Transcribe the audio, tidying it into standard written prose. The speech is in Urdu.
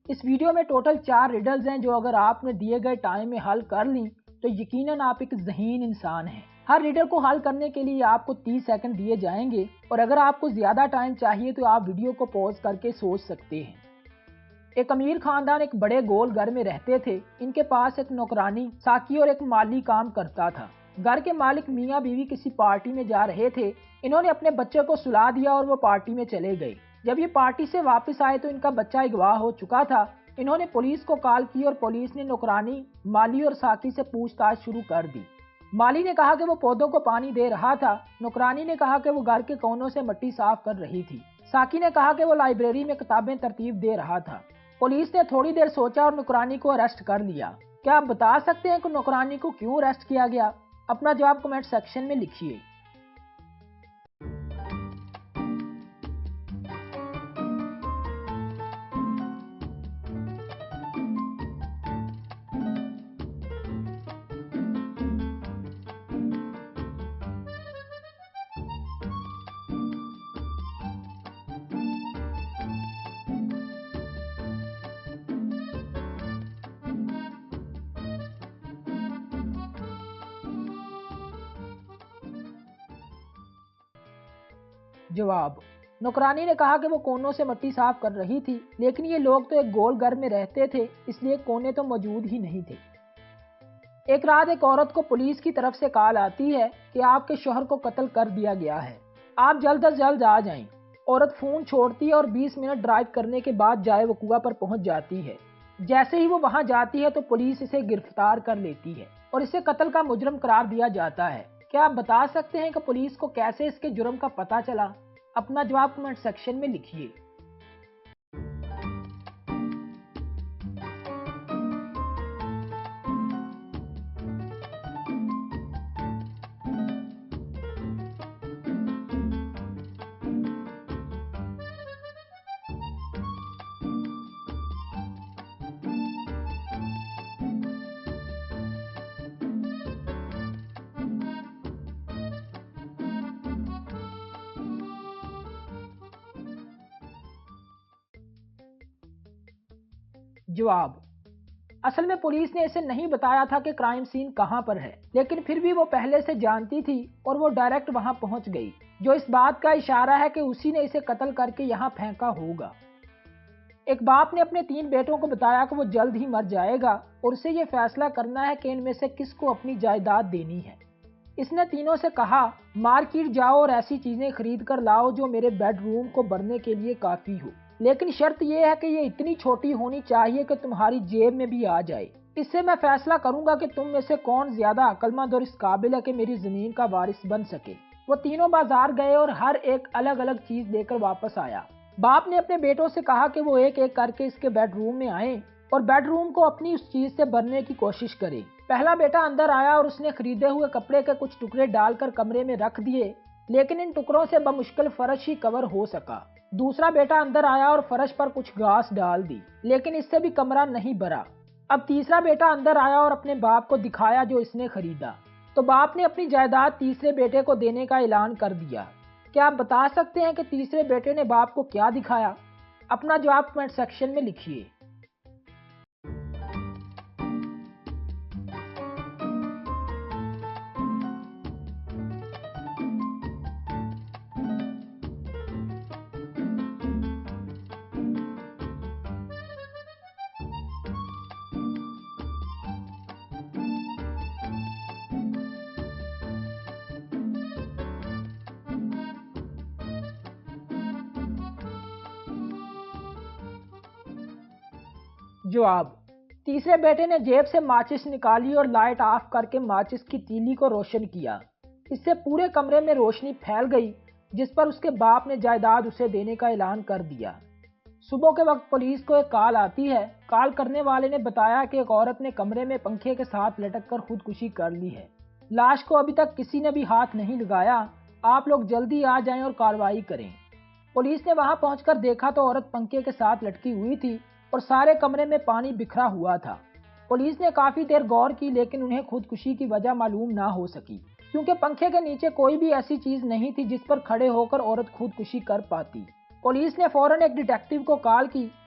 اس ویڈیو میں ٹوٹل 4 ریڈلز ہیں جو اگر آپ نے دیے گئے ٹائم میں حل کر لیں تو یقیناً آپ ایک ذہین انسان ہیں۔ ہر ریڈل کو حل کرنے کے لیے آپ کو 30 سیکنڈ دیے جائیں گے اور اگر آپ کو زیادہ ٹائم چاہیے تو آپ ویڈیو کو پوز کر کے سوچ سکتے ہیں۔ ایک امیر خاندان ایک بڑے گول گھر میں رہتے تھے۔ ان کے پاس ایک نوکرانی ساکی اور ایک مالی کام کرتا تھا۔ گھر کے مالک میاں بیوی کسی پارٹی میں جا رہے تھے۔ انہوں نے اپنے بچے کو سلا دیا اور وہ پارٹی میں چلے گئے۔ جب یہ پارٹی سے واپس آئے تو ان کا بچہ اغوا ہو چکا تھا۔ انہوں نے پولیس کو کال کی اور پولیس نے نوکرانی، مالی اور ساکی سے پوچھ تاچھ شروع کر دی۔ مالی نے کہا کہ وہ پودوں کو پانی دے رہا تھا۔ نوکرانی نے کہا کہ وہ گھر کے کونوں سے مٹی صاف کر رہی تھی۔ ساکی نے کہا کہ وہ لائبریری میں کتابیں ترتیب دے رہا تھا۔ پولیس نے تھوڑی دیر سوچا اور نوکرانی کو اریسٹ کر لیا۔ کیا آپ بتا سکتے ہیں کہ نوکرانی کو کیوں اریسٹ کیا گیا؟ اپنا جواب کمنٹ سیکشن میں لکھیے۔ جواب: نوکرانی نے کہا کہ وہ کونوں سے مٹی صاف کر رہی تھی، لیکن یہ لوگ تو ایک گول گھر میں رہتے تھے، اس لیے کونے تو موجود ہی نہیں تھے۔ ایک رات ایک عورت کو پولیس کی طرف سے کال آتی ہے کہ آپ کے شوہر کو قتل کر دیا گیا ہے، آپ جلد از جلد آ جائیں۔ عورت فون چھوڑتی ہے اور 20 منٹ ڈرائیو کرنے کے بعد جائے وقوع پر پہنچ جاتی ہے۔ جیسے ہی وہ وہاں جاتی ہے تو پولیس اسے گرفتار کر لیتی ہے اور اسے قتل کا مجرم قرار دیا جاتا ہے۔ کیا آپ بتا سکتے ہیں کہ پولیس کو کیسے اس کے جرم کا پتہ چلا؟ اپنا جواب کمنٹ سیکشن میں لکھیے۔ جواب: اصل میں پولیس نے اسے نہیں بتایا تھا کہ کرائم سین کہاں پر ہے، لیکن پھر بھی وہ پہلے سے جانتی تھی اور وہ ڈائریکٹ وہاں پہنچ گئی، جو اس بات کا اشارہ ہے کہ اسی نے اسے قتل کر کے یہاں پھینکا ہوگا۔ ایک باپ نے اپنے 3 بیٹوں کو بتایا کہ وہ جلد ہی مر جائے گا اور اسے یہ فیصلہ کرنا ہے کہ ان میں سے کس کو اپنی جائیداد دینی ہے۔ اس نے تینوں سے کہا، مارکیٹ جاؤ اور ایسی چیزیں خرید کر لاؤ جو میرے بیڈ روم کو بھرنے کے لیے کافی ہو، لیکن شرط یہ ہے کہ یہ اتنی چھوٹی ہونی چاہیے کہ تمہاری جیب میں بھی آ جائے۔ اس سے میں فیصلہ کروں گا کہ تم میں سے کون زیادہ عقل مند اور اس قابل ہے کہ میری زمین کا وارث بن سکے۔ وہ تینوں بازار گئے اور ہر ایک الگ الگ چیز لے کر واپس آیا۔ باپ نے اپنے بیٹوں سے کہا کہ وہ ایک ایک کر کے اس کے بیڈ روم میں آئیں اور بیڈ روم کو اپنی اس چیز سے بھرنے کی کوشش کریں۔ پہلا بیٹا اندر آیا اور اس نے خریدے ہوئے کپڑے کے کچھ ٹکڑے ڈال کر کمرے میں رکھ دیے، لیکن ان ٹکڑوں سے بمشکل فرش ہی کور ہو سکا۔ دوسرا بیٹا اندر آیا اور فرش پر کچھ گھاس ڈال دی، لیکن اس سے بھی کمرہ نہیں بھرا۔ اب تیسرا بیٹا اندر آیا اور اپنے باپ کو دکھایا جو اس نے خریدا، تو باپ نے اپنی جائیداد تیسرے بیٹے کو دینے کا اعلان کر دیا۔ کیا آپ بتا سکتے ہیں کہ تیسرے بیٹے نے باپ کو کیا دکھایا؟ اپنا جواب کمنٹ سیکشن میں لکھیے۔ جواب: تیسرے بیٹے نے جیب سے ماچس نکالی اور لائٹ آف کر کے ماچس کی تیلی کو روشن کیا۔ اس سے پورے کمرے میں روشنی پھیل گئی، جس پر اس کے باپ نے جائیداد اسے دینے کا اعلان کر دیا۔ صبح کے وقت پولیس کو ایک کال آتی ہے۔ کال کرنے والے نے بتایا کہ ایک عورت نے کمرے میں پنکھے کے ساتھ لٹک کر خودکشی کر لی ہے۔ لاش کو ابھی تک کسی نے بھی ہاتھ نہیں لگایا، آپ لوگ جلدی آ جائیں اور کارروائی کریں۔ پولیس نے وہاں پہنچ کر دیکھا تو عورت پنکھے کے ساتھ لٹکی ہوئی تھی اور سارے کمرے میں پانی بکھرا ہوا تھا۔ پولیس نے کافی دیر غور کی لیکن انہیں خودکشی کی وجہ معلوم نہ ہو سکی، کیونکہ پنکھے کے نیچے کوئی بھی ایسی چیز نہیں تھی جس پر کھڑے ہو کر عورت خودکشی کر پاتی۔ پولیس نے فوراً ایک ڈیٹیکٹیو کو کال کی